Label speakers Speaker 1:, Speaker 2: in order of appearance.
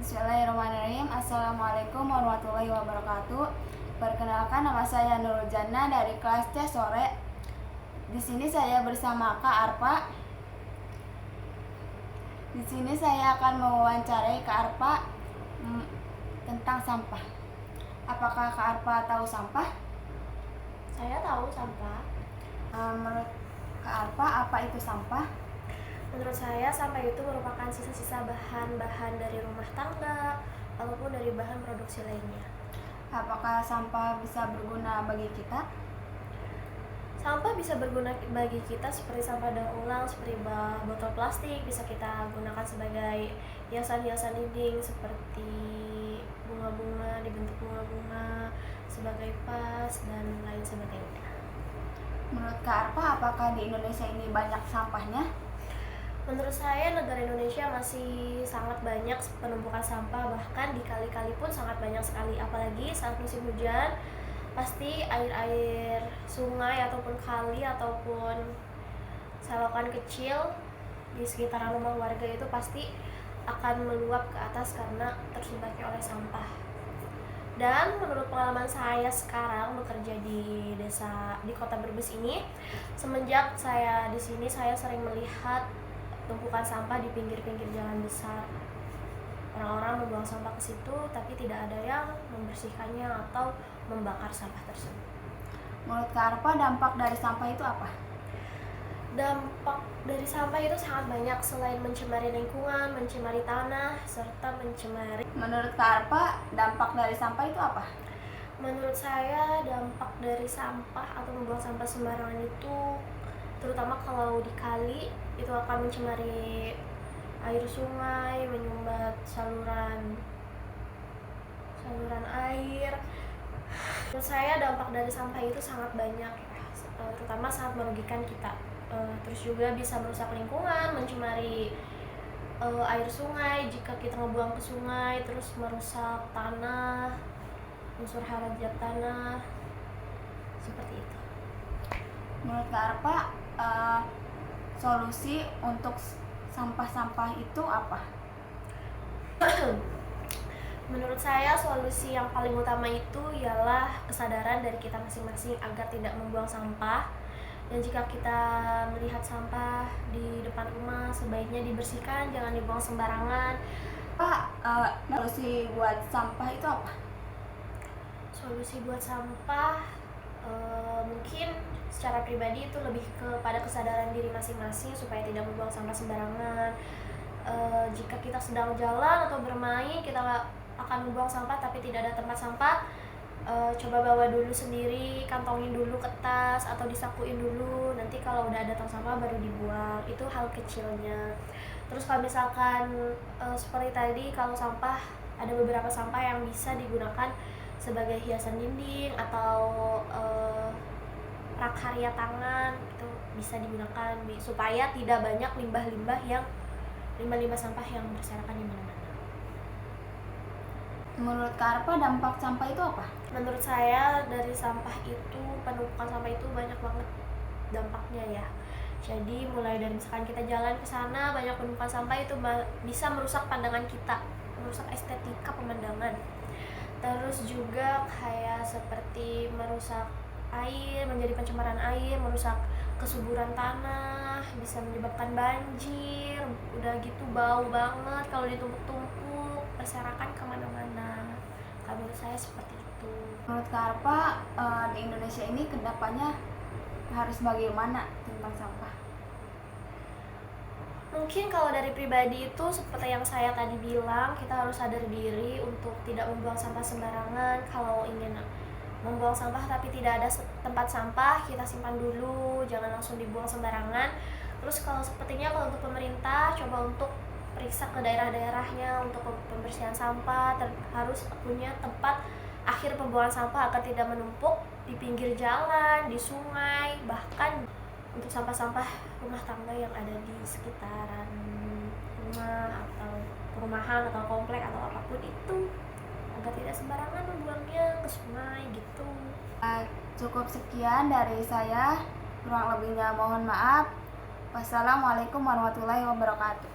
Speaker 1: Bismillahirrahmanirrahim. Assalamualaikum warahmatullahi wabarakatuh. Perkenalkan, nama saya Nurul Jannah dari kelas C sore. Di sini saya bersama Kak Arpa. Di sini saya akan mewawancarai Kak Arpa tentang sampah. Apakah Kak Arpa tahu sampah?
Speaker 2: Saya tahu sampah.
Speaker 1: Menurut Kak Arpa, apa itu sampah?
Speaker 2: Menurut saya, sampah itu merupakan sisa-sisa bahan-bahan dari rumah tangga ataupun dari bahan produksi lainnya.
Speaker 1: Apakah sampah bisa berguna bagi kita?
Speaker 2: Sampah bisa berguna bagi kita seperti sampah daur ulang, seperti botol plastik, bisa kita gunakan sebagai hiasan-hiasan dinding seperti bunga-bunga, dibentuk bunga-bunga, sebagai vas, dan lain sebagainya.
Speaker 1: Menurut Kak Arpa, apakah di Indonesia ini banyak sampahnya?
Speaker 2: Menurut saya, negara Indonesia masih sangat banyak penumpukan sampah, bahkan di kali-kali pun sangat banyak sekali. Apalagi saat musim hujan, pasti air-air sungai ataupun kali ataupun selokan kecil di sekitaran rumah warga itu pasti akan meluap ke atas karena tersumbatnya oleh sampah. Dan menurut pengalaman saya sekarang bekerja di kota Brebes ini, semenjak saya di sini, saya sering melihat tumpukan sampah di pinggir-pinggir jalan besar. Orang-orang membuang sampah ke situ, tapi tidak ada yang membersihkannya atau membakar sampah tersebut.
Speaker 1: Menurut Kak Arpa, dampak dari sampah itu apa?
Speaker 2: Dampak dari sampah itu sangat banyak, selain mencemari lingkungan, mencemari tanah, serta mencemari.
Speaker 1: Menurut Kak Arpa, dampak dari sampah itu apa?
Speaker 2: Menurut saya, dampak dari sampah atau membuang sampah sembarangan itu, terutama kalau di kali, itu akan mencemari air sungai, menyumbat saluran air. Menurut saya, dampak dari sampah itu sangat banyak, terutama sangat merugikan kita. Terus juga bisa merusak lingkungan, mencemari air sungai jika kita ngebuang ke sungai, terus merusak tanah, unsur hara tanah, seperti itu.
Speaker 1: Menurut Kak Arpa, solusi untuk sampah-sampah itu apa?
Speaker 2: Menurut saya, solusi yang paling utama itu ialah kesadaran dari kita masing-masing agar tidak membuang sampah. Dan jika kita melihat sampah di depan rumah, sebaiknya dibersihkan, jangan dibuang sembarangan.
Speaker 1: Pak, solusi buat sampah itu apa?
Speaker 2: Solusi buat sampah mungkin secara pribadi itu lebih kepada kesadaran diri masing-masing supaya tidak membuang sampah sembarangan. Jika kita sedang jalan atau bermain, kita akan membuang sampah tapi tidak ada tempat sampah, coba bawa dulu sendiri, kantongin dulu ke tas atau disakuin dulu, nanti kalau udah ada tong sampah baru dibuang. Itu hal kecilnya. Terus kalau misalkan seperti tadi, kalau sampah, ada beberapa sampah yang bisa digunakan sebagai hiasan dinding atau prakarya tangan, itu bisa digunakan supaya tidak banyak limbah-limbah sampah yang berserakan di mana-mana.
Speaker 1: Menurut Kak Arpa, dampak sampah itu apa?
Speaker 2: Menurut saya, dari sampah itu, penumpukan sampah itu banyak banget dampaknya ya. Jadi mulai dari misalkan kita jalan ke sana, banyak penumpukan sampah itu bisa merusak pandangan kita, merusak estetika pemandangan. Terus juga kayak seperti merusak air, menjadi pencemaran air, merusak kesuburan tanah, bisa menyebabkan banjir. Udah gitu bau banget kalau ditumpuk-tumpuk, berserakan kemana-mana. Kalau menurut saya seperti itu.
Speaker 1: Menurut Kak Arpa, di Indonesia ini kedepannya harus bagaimana tentang sampah?
Speaker 2: Mungkin kalau dari pribadi itu seperti yang saya tadi bilang, kita harus sadar diri untuk tidak membuang sampah sembarangan. Kalau ingin membuang sampah tapi tidak ada tempat sampah, kita simpan dulu, jangan langsung dibuang sembarangan. Terus kalau untuk pemerintah, coba untuk periksa ke daerah-daerahnya untuk pembersihan sampah, harus punya tempat akhir pembuangan sampah agar tidak menumpuk di pinggir jalan, di sungai, bahkan untuk sampah-sampah rumah tangga yang ada di sekitaran rumah atau perumahan atau komplek atau apapun itu, agar tidak sembarangan membuangnya ke sungai gitu.
Speaker 1: Cukup sekian dari saya, kurang lebihnya mohon maaf. Wassalamualaikum warahmatullahi wabarakatuh.